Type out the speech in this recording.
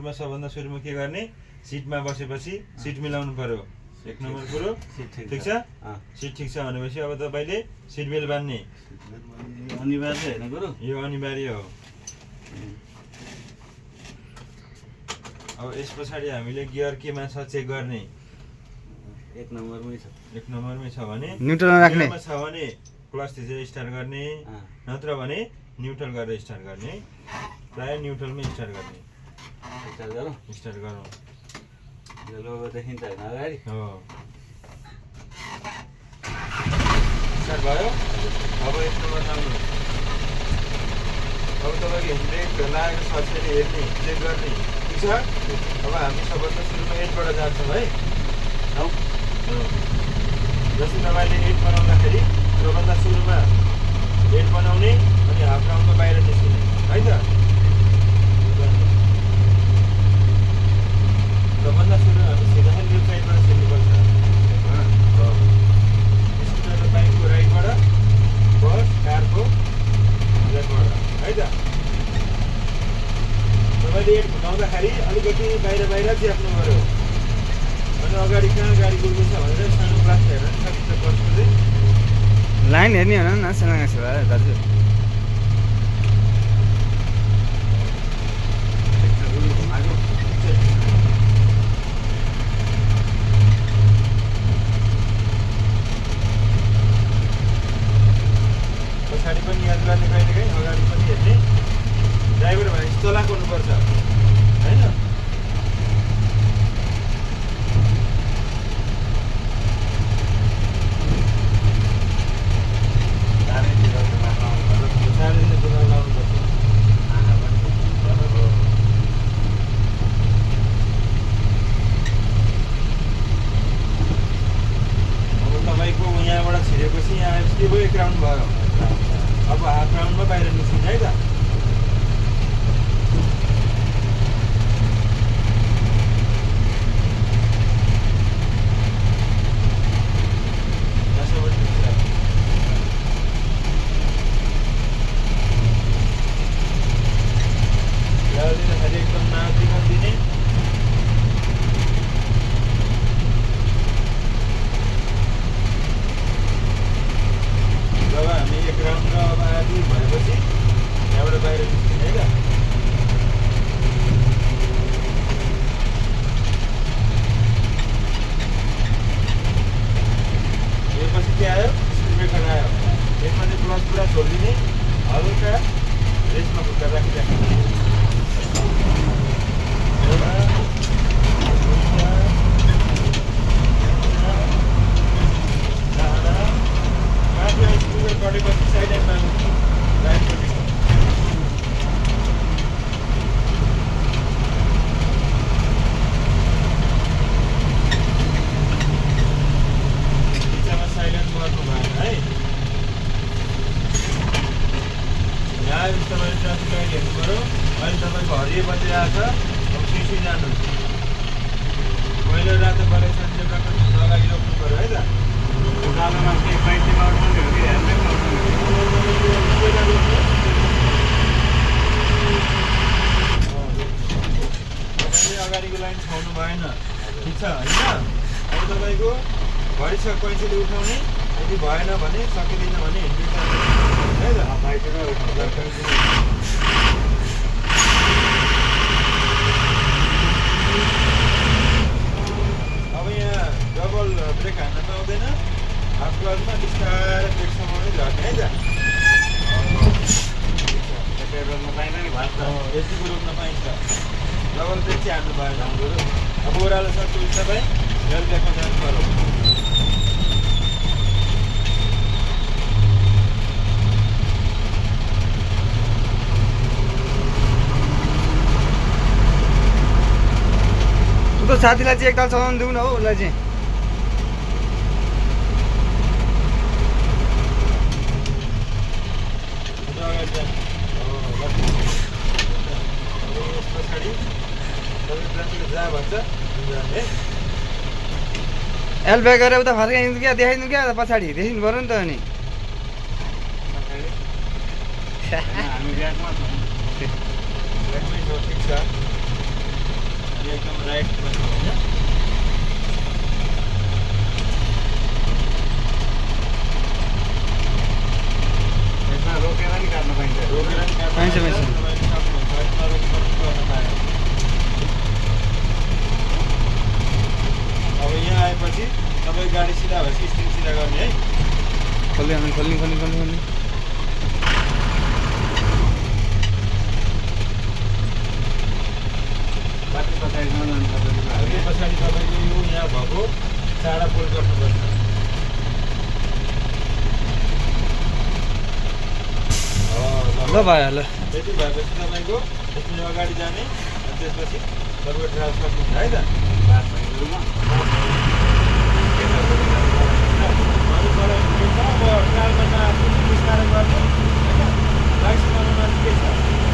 नम्बरमा सबभन्दा सुरुमा के गर्ने सिटमा बसेपछि सिट मिलाउनु पर्यो 1 नम्बर कुरो ठीक छ सिट ठीक छ भनेपछि अब तपाईले सिट बेल्ट बान्ने अनिवार्य हैन गुरु यो अनिवार्य हो अब यस पछाडि हामीले गियर केमा छ चेक गर्ने 1 नम्बरमै छ 1 नम्बरमै छ भने न्युट्रलमा राख्ने छ भने क्लच थिचेर स्टार्ट गर्ने नत्र भने न्युट्रल गरेर स्टार्ट गर्ने प्राय न्युट्रलमै स्टार्ट गर्ने स्टार्ट गरौँ यो लोगो देखिन्छ हैन अगाडि हो स्टार्ट भयो अब 1 नम्बर लाउनु अब तपाईको हेडब्रेक लागेको छ छैन हेर्ने चेक गर्ने ठीक छ अब हामी सबभन्दा सुरुमा 8 बाट जान्छौँ है जस्तै तपाईले 8 बनाउँदाखेरि सबभन्दा सुरुमा 8 बनाउने अनि हाफ राउन्डमा बाहिर निस्किने है त सबभन्दा सुरु हामी सिधा लेफ्ट साइडबाट छिर्नुपर्छ स्कुटर र बाइकको राइटबाट बस कारको लेफ्टबाट है त तपाईँले 8 घुमाउँदाखेरि अलिकति बाहिर च्याप्नु पर्यो अनि अगाडि कहाँ गाडी गुड्दैछ भनेर सानो ग्लास हेरेर सकिन्छ बसको चाहिँ लाइन हेर्ने हो न सानो दाजु पछाडि पनि याद गर्ने कहिलेकाहीँ अगाडि पनि हेर्ने ड्राइभर भनेपछि चलाक हुनुपर्छ होइन अब तपाईँको यहाँबाट छिरेपछि यहाँ आएपछि भयो 1 राउन्ड भयो अब हाफ राउन्डमा बाहिर निस्किने है त एकदम नाचिकन दिने जब हामी 1 राउन्ड र अब आधी भएपछि यहाँबाट बाहिर निस्किने है त यो पछि के आयो स्पिड ब्रेकर आयो यसमा चाहिँ क्लच पुरा छोडिदिने हल्का रेसमा खुट्टा राखिराख्ने एउटा गरेपछि साइड एन्डमा राइटपट्टि बिचमा साइलेन्ट गर्नु भएन है यहाँ तपाईँले ट्राफिक लाइट हेर्नु पऱ्यो अहिले तपाईँको हरियो बत्ती आएको छ अब सिसी जानु पहिलो रातो कलेक्सन अगाडि रोक्नु पऱ्यो है त उकालोमा केही पाइँटीमा उठाउने हो कि हेर्दैमा तपाईँले अगाडिको लाइन छाउनु भएन ठिक छ होइन अब तपाईँको घडी छ पैँसीले उठाउने यदि भएन भने सकिँदैन भने हेडब्रेक है त अब यहाँ डबल ब्रेक हान्न पाउँदैन हाफ क्लचमा बिस्तारै ब्रेक समाउनै झर्ने है त रोक्न पाइँदैन नि भात यतिको रोक्न पाइन्छ डबल ब्रेक चाहिँ हान्नु भएन अब ओह्रालो छ टुल तपाईँ रेल ब्रेकमा जानु पर्यो तो साथीलाई चाहिँ एकताल चलाउनु दिउँ न हौ उसलाई चाहिँ एलबे गरेर उता फर्काइदिनु क्या देखाइदिनु क्या पछाडि देखिनु पऱ्यो नि त अनि हामी ब्यागमा छौँ ठिक छ एकदम राइटमा छ होइन यसमा रोकेर नि काट्न पाइन्छ रोकेर नि काट्न पाइन्छ, पाइन्छ। तपाईँले सक्नुहुन्छ यसमा रोकेर पनि गर्न पाएन अब यहाँ आएपछि तपाईँ गाडी सिधा भएपछि स्टिङ सिधा गर्ने है खोल्ने बाटो पछाडिसम्म जानु तपाईँको अनि पछाडि तपाईँको यो यहाँ भएको चाडा पोल गर्नुपर्छ ल भयो ल यति भएपछि तपाईँको यसमा अगाडि जाने अनि त्यसपछि तपाईँको ट्रान्सफर हुन्छ है त बात भइदिनुमा अनि मलाई के छ अब ट्राभलमा बिस्तारै गर्नु होइन लाइसेन्स बनाउनु के छ